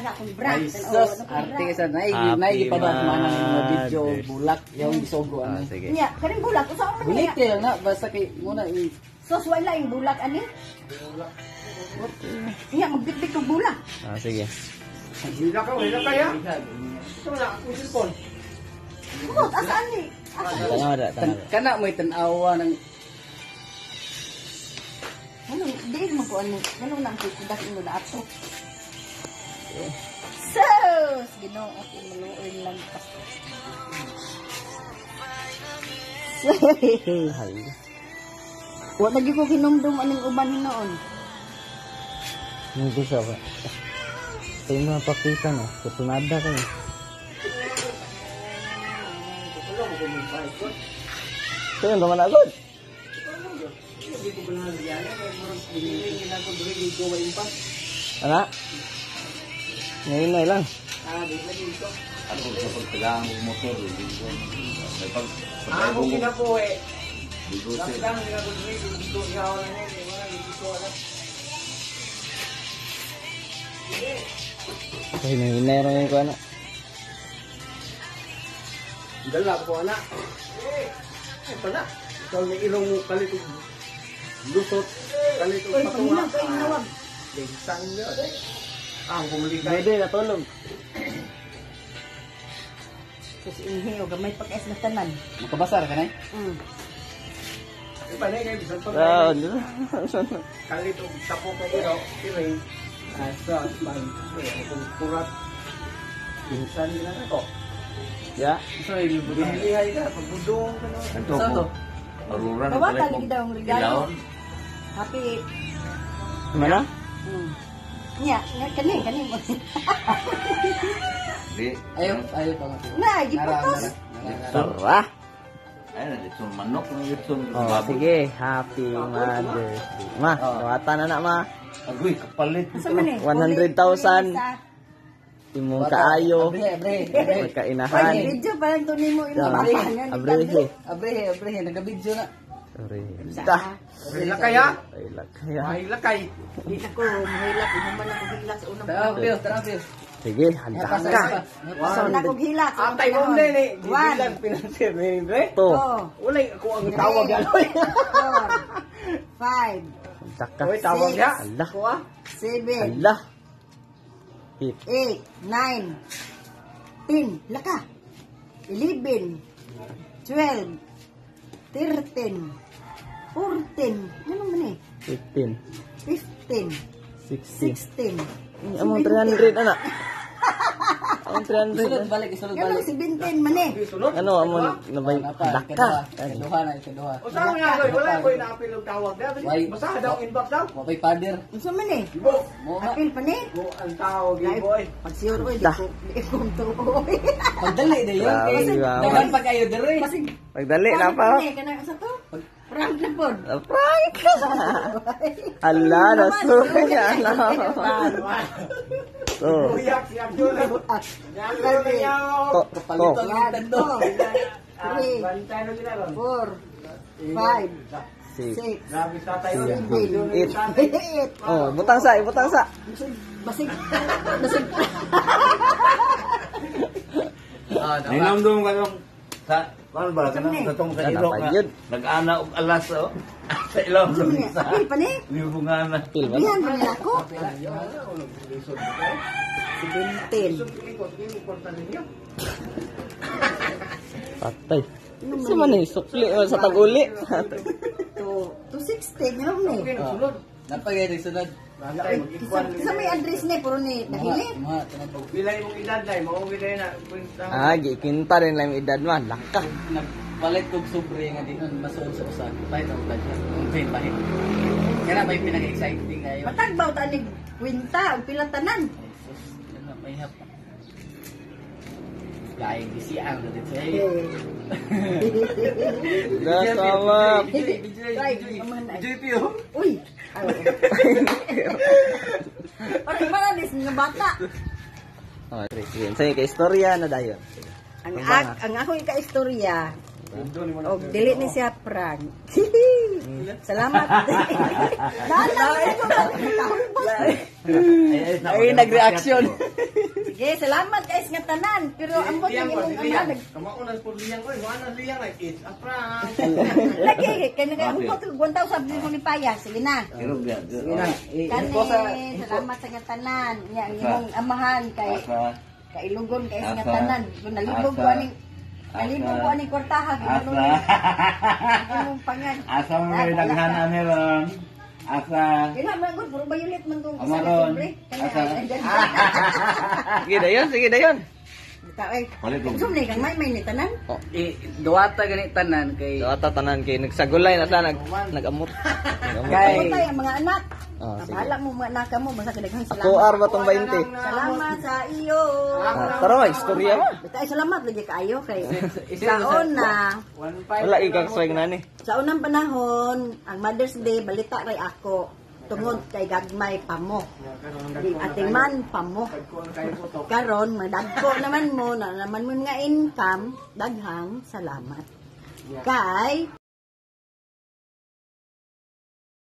na akong brand. Sus, arte sa naigi pa daw manang mga video bulak yung isogo ano. Sige. Nya, kaning bulak usa man Bulit niya. lang na basta kay muna i Sos wala yung bulak ani. Nya magbitbit og bulak. Sige. Wala kaya? Ito na, ako silpon. Bukod asaan ni? Tanawa. kana mo tan-awa ng Ano, di mo ko ano. Ano nang kudas mo na ato. Sos, Ginoo ako maluoy lang ta. Wa lagi ko hinumdum aning uban noon. Hindi siya ba? Sa inyo napakita no? Kutunada ka eh. So yun naman agad. Ano? Ngayon na lang. Ako sa pagkailangan ng motor, may pag Ako na po eh. bigote. Lang nila ko dito ihaw na niya, wala dito ala. Ay, nanginero ngayon ko ano. Dala ko ana. Pala. Ikaw may ilong mo kalit lusot kalit Oy, patunga. pamilya ko inawag. Sang niya. Ang bumuli kay. Pwede, natulog. Sus inhiyo gamay pag-es na tanan. makabasar ka na. Panay kay bisan pa. Kalit og tapo kay iro. Kini. Asa man. Kung kurat. Pinsan nila ko. Ya. So ibig Bilihay ka pagbudong ka no. Ito Sa to. ko. Aruran Kawa tali daw ang regalo. Ilaon. Happy. Mana? Nya, kani mo. Di. ayo pa nga. Na, giputos. Sarah. Ayun, dito manok ng dito. Oh, sige. Happy Mother's Day. Ma, kawatan na ma. Agoy, kapalit. Sa man eh. 100,000. Imong kaayo. Abre. Oy, Kainahan. video pa lang to nimo imo Ah, batangan. Abrehe. Nagabidyo na. Sorry. Ta. Hila kaya? Ay, lakaya. Mahila kay. Di na ko mahilak, imo man ako hilak sa unang Tara. Sige, handa ka. So na ko hilak. sa unang Atay mo panahon. din eh. One, Dibilang pinansin ni Andre. To. two, Ulay ako ang tawag yan. four, five, Handa ka. Uy, tawag niya. Ala. Kuha. 7, Ala. Hit. 8, 9, 10, laka. 11, 12, 13, 14, ano man eh? 15. 15, 16. 16, Among 300 anak. Among 300. Isulod balik. Ganun, 17 man eh. Sunod. Ano among nabay daka. Ikaduha. O saan nga koy? Wala koy na-apil ng tawag. Why? Basta daw inbox daw. Mapay pader. Unsa man eh? Ibo. Mo nga. Apil pa ni. Mo ang tawag boy. Pag sure oy, Da. di ko tuoy. Pagdali na yun. Grabe, Kasi grabe. dagan pa kayo dere. Basig. Pagdali na pa. Kana sa to? Prank na pod. Prank. Ala, nasuya niya. So, Uyak, yak yun. Yak yun na niya. to. Kapalitan ng tando. 3, Bantay na sila ron. 4, 5, 6. 6, Grabe sa tayo. 8. Oh, butang sa. Basig. Basig. Ninamdum ka nung sa paano ba ka nang katong sa ilong Ano pa nga. yun? Nag-ana og alas oh. Sa ilong sa bisa. Apil pa ni. Libungana. Pil ba? Bihan pa nila ako. 17. Patay. Sa man eh, sukli sa taguli. To 16 ano ni? Napagay sunod. Sa may address ni puro ni dahili. Mga tanong. Bilay mong edad dai, mauwi dai na. Ah, gikinta rin lang yung edad man. Laka. Nagpalit kog sobre nga di nun masuod sa usa. Pahit ang tag. Ang pahit. Kaya may pinaka-exciting kayo. Matagbaw ta ni kwinta og pilang tanan. May hap. Gaya di siang na dito. Nasama. JPO. Uy. Parang manalis nga bata. Oh, sige. Sa ka istorya na dayon. Ang ako ka istorya. Og dili ni siya prank. Salamat. Ay, nag-reaction. Sige, salamat guys nga tanan. Pero ang buti Liyang ko, imong liyang. anak. Kamaunan po liyang ko. Wala liyang like it's a prank. Lagi, kaya nag-aamot ko 1,000 mo ni Paya. Sige na. Kirog yan. Sige na. Kani, salamat sa nga tanan. Nga, ang imong amahan kay Ilunggon kay sa nga tanan. Kung nalibog ko aning kwartaha. Imong pangan. Asa mo may daghanan meron. Asa. Kaya na, good, puro violet man kung Amaron. Asa. Sige dayon, sige dayon. Sumli kang may ni tanan. Duwata ganit tanan kay Ata tanan kay nagsagulay na sa nag-amot. Kay- Tay ang mga anak. Oh, sige. Bahala mo mga anak mo, basta kadaghang salamat. Ako ar ba tong 20? Salamat sa iyo. Tara may istorya ba? Bitay salamat lagi kaayo kay sa una, Wala ikang swing na ni. sa unang panahon, ang Mother's Day balita ray ako tungod kay gagmay pamo. Di ating man pamo. Karon madagko naman mo na naman mo nga income, daghang salamat. Kay